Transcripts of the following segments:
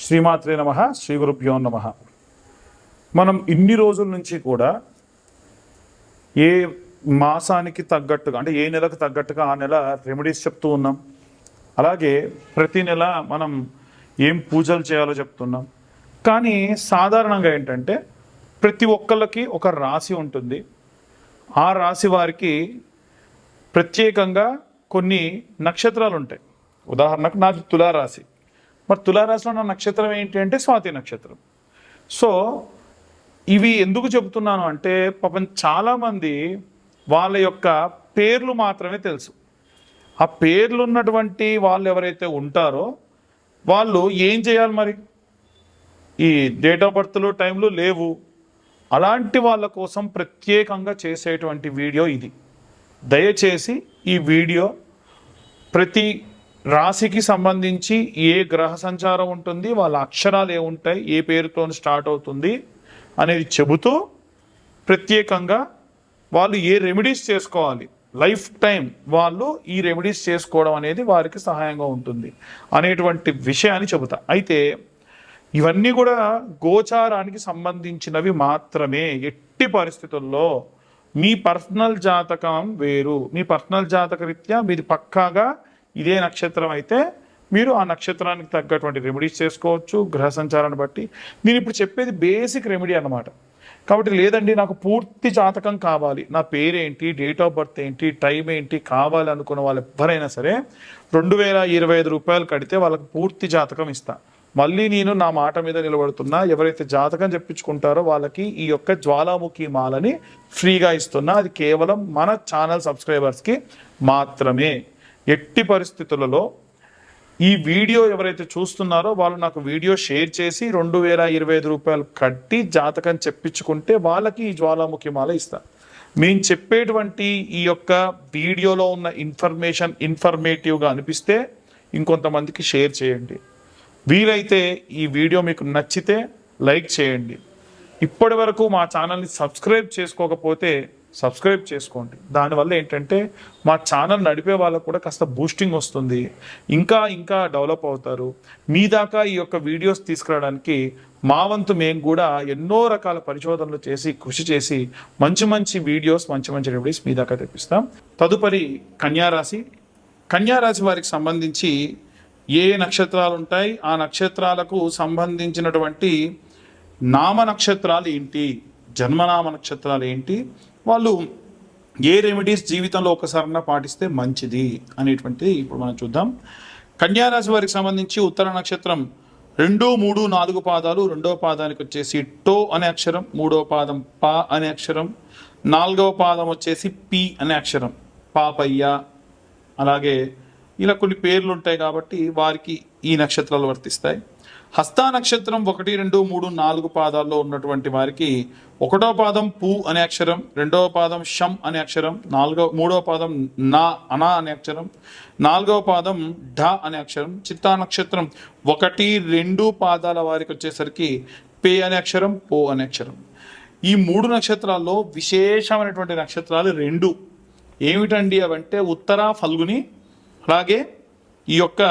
శ్రీమాత్రే నమః, శ్రీ గురుభ్యో నమః. మనం ఇన్ని రోజుల నుంచి కూడా ఏ మాసానికి తగ్గట్టుగా అంటే ఏ నెలకు తగ్గట్టుగా ఆ నెల రెమెడీస్ చెప్తూ ఉన్నాం. అలాగే ప్రతి నెల మనం ఏం పూజలు చేయాలో చెప్తున్నాం. కానీ సాధారణంగా ఏంటంటే ప్రతి ఒక్కళ్ళకి ఒక రాశి ఉంటుంది. ఆ రాశి వారికి ప్రత్యేకంగా కొన్ని నక్షత్రాలు ఉంటాయి. ఉదాహరణకు నాది తులారాశి. మరి తులారాశిలో నా నక్షత్రం ఏంటి అంటే స్వాతి నక్షత్రం. సో ఇవి ఎందుకు చెబుతున్నాను అంటే పాపం చాలామంది వాళ్ళ యొక్క పేర్లు మాత్రమే తెలుసు. ఆ పేర్లు ఉన్నటువంటి వాళ్ళు ఎవరైతే ఉంటారో వాళ్ళు ఏం చేయాలి, మరి ఈ డేట్ ఆఫ్ బర్త్లు టైంలు లేవు. అలాంటి వాళ్ళ కోసం ప్రత్యేకంగా చేసేటువంటి వీడియో ఇది. దయచేసి ఈ వీడియో ప్రతి రాశికి సంబంధించి ఏ గ్రహ సంచారం ఉంటుంది, వాళ్ళ అక్షరాలు ఏముంటాయి, ఏ పేరుతో స్టార్ట్ అవుతుంది అనేది చెబుతూ ప్రత్యేకంగా వాళ్ళు ఏ రెమెడీస్ చేసుకోవాలి, లైఫ్ టైం వాళ్ళు ఈ రెమెడీస్ చేసుకోవడం అనేది వారికి సహాయంగా ఉంటుంది అనేటువంటి విషయాన్ని చెబుతా. అయితే ఇవన్నీ కూడా గోచారానికి సంబంధించినవి మాత్రమే. ఎట్టి పరిస్థితుల్లో మీ పర్సనల్ జాతకం వేరు. మీ పర్సనల్ జాతక రీత్యా మీది పక్కాగా ఇదే నక్షత్రం అయితే మీరు ఆ నక్షత్రానికి తగ్గటువంటి రెమెడీస్ చేసుకోవచ్చు గ్రహ సంచారాన్ని బట్టి. నేను ఇప్పుడు చెప్పేది బేసిక్ రెమెడీ అన్నమాట. కాబట్టి లేదండి నాకు పూర్తి జాతకం కావాలి, నా పేరేంటి, డేట్ ఆఫ్ బర్త్ ఏంటి, టైం ఏంటి కావాలి అనుకున్న వాళ్ళు ఎవరైనా సరే 2025 రూపాయలు కడితే వాళ్ళకి పూర్తి జాతకం ఇస్తా. మళ్ళీ నేను నా మాట మీద నిలబడుతున్నా. ఎవరైతే జాతకం చెప్పించుకుంటారో వాళ్ళకి ఈ యొక్క జ్వాలాముఖి మాలని ఫ్రీగా ఇస్తున్నా. అది కేవలం మన ఛానల్ సబ్స్క్రైబర్స్కి మాత్రమే. ఎట్టి పరిస్థితులలో ఈ వీడియో ఎవరైతే చూస్తున్నారో వాళ్ళు నాకు వీడియో షేర్ చేసి 2025 రూపాయలు కట్టి జాతకం చెప్పించుకుంటే వాళ్ళకి ఈ జ్వాలాముఖి మాల ఇస్తా. మేము చెప్పేటువంటి ఈ యొక్క వీడియోలో ఉన్న ఇన్ఫర్మేషన్ ఇన్ఫర్మేటివ్గా అనిపిస్తే ఇంకొంతమందికి షేర్ చేయండి. వీలైతే ఈ వీడియో మీకు నచ్చితే లైక్ చేయండి. ఇప్పటి వరకు మా ఛానల్ని సబ్స్క్రైబ్ చేసుకోకపోతే సబ్స్క్రైబ్ చేసుకోండి. దానివల్ల ఏంటంటే మా ఛానల్ నడిపే వాళ్ళకు కూడా కాస్త బూస్టింగ్ వస్తుంది, ఇంకా ఇంకా డెవలప్ అవుతారు. మీ దాకా ఈ యొక్క వీడియోస్ తీసుకురావడానికి మా వంతు మేము కూడా ఎన్నో రకాల పరిశోధనలు చేసి కృషి చేసి మంచి మంచి వీడియోస్ మంచి మంచి రెమెడీస్ మీ దాకా తెప్పిస్తాం. తదుపరి కన్యారాశి. కన్యారాశి వారికి సంబంధించి ఏ నక్షత్రాలు ఉంటాయి, ఆ నక్షత్రాలకు సంబంధించినటువంటి నామ నక్షత్రాలు ఏంటి, జన్మనామ నక్షత్రాలు ఏంటి, వాళ్ళు ఏ రెమెడీస్ జీవితంలో ఒకసారైనా పాటిస్తే మంచిది అనేటువంటిది ఇప్పుడు మనం చూద్దాం. కన్యారాశి వారికి సంబంధించి ఉత్తర నక్షత్రం 2, 3, 4 పాదాలు. 2వ పాదానికి వచ్చేసి టో అనే అక్షరం, 3వ పాదం పా అనే అక్షరం, 4వ పాదం వచ్చేసి పి అనే అక్షరం, పాపయ్య. అలాగే ఇలా కొన్ని పేర్లు ఉంటాయి కాబట్టి వారికి ఈ నక్షత్రాలు వర్తిస్తాయి. హస్తా నక్షత్రం 1, 2, 3, 4 పాదాల్లో ఉన్నటువంటి వారికి 1వ పాదం పు అనే అక్షరం, 2వ పాదం షం అనే అక్షరం, 3వ పాదం నా అనా అనే అక్షరం, 4వ పాదం ఢ అనే అక్షరం. చిత్తా నక్షత్రం 1, 2 పాదాల వారికి వచ్చేసరికి పే అనే అక్షరం, పో అనే అక్షరం. ఈ 3 నక్షత్రాల్లో విశేషమైనటువంటి నక్షత్రాలు 2 ఏమిటండి అవంటే ఉత్తర ఫల్గుని, అలాగే ఈ యొక్క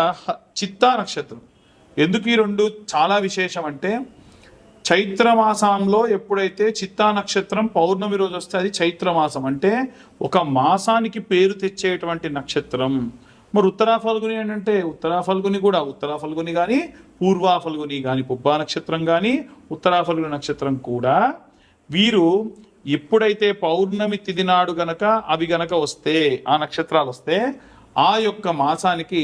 చిత్తా నక్షత్రం. ఎందుకు ఈ 2 చాలా విశేషం అంటే చైత్రమాసంలో ఎప్పుడైతే చిత్తా నక్షత్రం పౌర్ణమి రోజు వస్తే అది చైత్రమాసం, అంటే ఒక మాసానికి పేరు తెచ్చేటువంటి నక్షత్రం. మరి ఉత్తరా ఫల్గుని ఏంటంటే ఉత్తరా ఫల్గుని కూడా ఉత్తరా ఫల్గుని కానీ పూర్వా ఫల్గుని కానీ పుబ్బా నక్షత్రం కానీ ఉత్తరా ఫల్గుని నక్షత్రం కూడా వీరు ఎప్పుడైతే పౌర్ణమి తిథి నాడు గనక అవి గనక వస్తే ఆ నక్షత్రాలు వస్తే ఆ యొక్క మాసానికి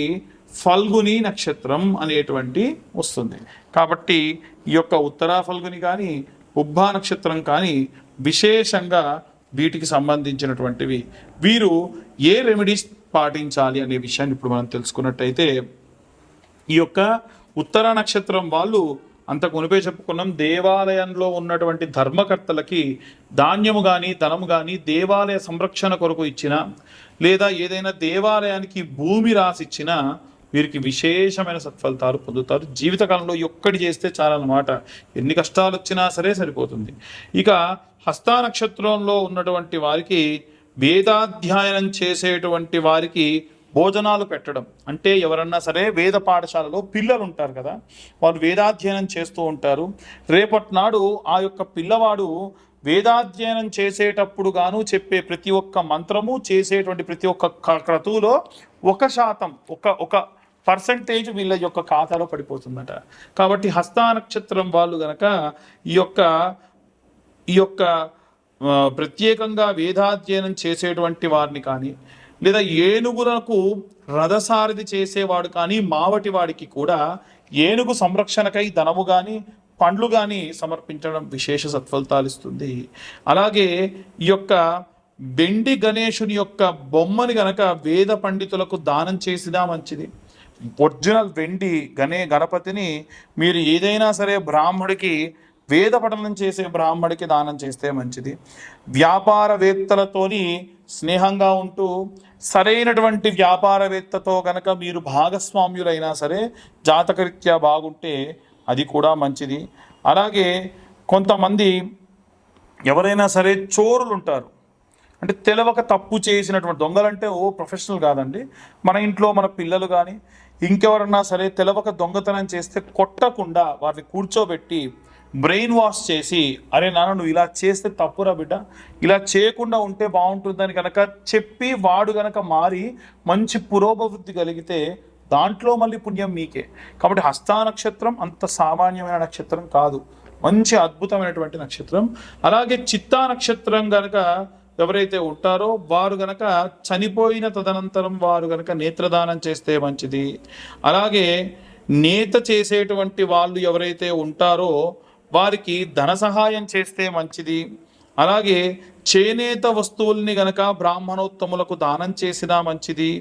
ఫల్గుని నక్షత్రం అనేటువంటి వస్తుంది. కాబట్టి ఈ యొక్క ఉత్తరా ఫల్గుని కానీ ఉబ్బా నక్షత్రం కానీ విశేషంగా వీటికి సంబంధించినటువంటివి. వీరు ఏ రెమెడీస్ పాటించాలి అనే విషయాన్ని ఇప్పుడు మనం తెలుసుకున్నట్టయితే ఈ యొక్క ఉత్తర నక్షత్రం వాళ్ళు అంత కొనిపే చెప్పుకున్నాం, దేవాలయంలో ఉన్నటువంటి ధర్మకర్తలకి ధాన్యము కానీ ధనము కానీ దేవాలయ సంరక్షణ కొరకు ఇచ్చిన, లేదా ఏదైనా దేవాలయానికి భూమి రాసిచ్చినా వీరికి విశేషమైన సత్ఫలితాలు పొందుతారు. జీవితకాలంలో ఒక్కటి చేస్తే చాలన్నమాట, ఎన్ని కష్టాలు వచ్చినా సరే సరిపోతుంది. ఇక హస్తా నక్షత్రంలో ఉన్నటువంటి వారికి వేదాధ్యయనం చేసేటువంటి వారికి భోజనాలు పెట్టడం అంటే ఎవరన్నా సరే వేద పాఠశాలలో పిల్లలు ఉంటారు కదా, వాళ్ళు వేదాధ్యయనం చేస్తూ ఉంటారు. రేపటి నాడు ఆ యొక్క పిల్లవాడు వేదాధ్యయనం చేసేటప్పుడు గాను చెప్పే ప్రతి ఒక్క మంత్రము, చేసేటువంటి ప్రతి ఒక్క క్రతువులో 1% ఒక పర్సంటేజ్ వీళ్ళ యొక్క ఖాతాలో పడిపోతుందట. కాబట్టి హస్త నక్షత్రం వాళ్ళు గనక ఈ యొక్క ప్రత్యేకంగా వేదాధ్యయనం చేసేటువంటి వారిని కానీ, లేదా ఏనుగులకు రథసారథి చేసేవాడు కానీ మావటి వాడికి కూడా ఏనుగు సంరక్షణకై ధనము కానీ పండ్లు కానీ సమర్పించడం విశేష సత్ఫలితాలు ఇస్తుంది. అలాగే ఈ యొక్క వెండి గణేశుని యొక్క బొమ్మని గనక వేద పండితులకు దానం చేసినా మంచిది. ఒరిజినల్ వెండి గణపతిని మీరు ఏదైనా సరే బ్రాహ్మడికి, వేద పఠనం చేసే బ్రాహ్మడికి దానం చేస్తే మంచిది. వ్యాపారవేత్తలతోని స్నేహంగా ఉంటూ సరైనటువంటి వ్యాపారవేత్తతో గనక మీరు భాగస్వామ్యులైనా సరే జాతకరీత్యా బాగుంటే అది కూడా మంచిది. అలాగే కొంతమంది ఎవరైనా సరే చోరులు ఉంటారు, అంటే తెలవక తప్పు చేసినటువంటి దొంగలంటే ప్రొఫెషనల్ కాదండి, మన ఇంట్లో మన పిల్లలు కానీ ఇంకెవరన్నా సరే తెలవక దొంగతనం చేస్తే కొట్టకుండా వారిని కూర్చోబెట్టి బ్రెయిన్ వాష్ చేసి, అరే నాన్న నువ్వు ఇలా చేస్తే తప్పురా బిడ్డ, ఇలా చేయకుండా ఉంటే బాగుంటుందని కనుక చెప్పి వాడు గనక మారి మంచి పురోభివృద్ధి కలిగితే దాంట్లో మళ్ళీ పుణ్యం మీకే. కాబట్టి హస్త నక్షత్రం అంత సామాన్యమైన నక్షత్రం కాదు, మంచి అద్భుతమైనటువంటి నక్షత్రం. అలాగే చిత్తా నక్షత్రం గనక ఎవరైతే ఉంటారో వారు గనక చనిపోయిన తదనంతరం వారు గనక నేత్రదానం చేస్తే మంచిది. అలాగే నేత చేసేటువంటి వాళ్ళు ఎవరైతే ఉంటారో వారికి ధన సహాయం చేస్తే మంచిది. అలాగే చేనేత వస్తువుల్ని గనక బ్రాహ్మణోత్తములకు దానం చేసినా మంచిది.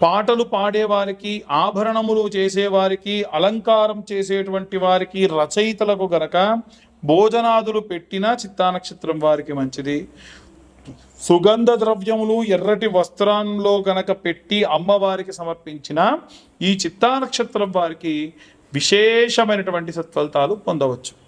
పాటలు పాడేవారికి, ఆభరణములు చేసేవారికి, అలంకారం చేసేటువంటి వారికి, రచయితలకు గనక భోజనాదులు పెట్టినా చిత్తా నక్షత్రం వారికి మంచిది. సుగంధ ద్రవ్యములు ఎర్రటి వస్త్రంలో గనక పెట్టి అమ్మవారికి సమర్పించిన ఈ చిత్తా నక్షత్రం వారికి విశేషమైనటువంటి సత్ఫలితాలు పొందవచ్చు.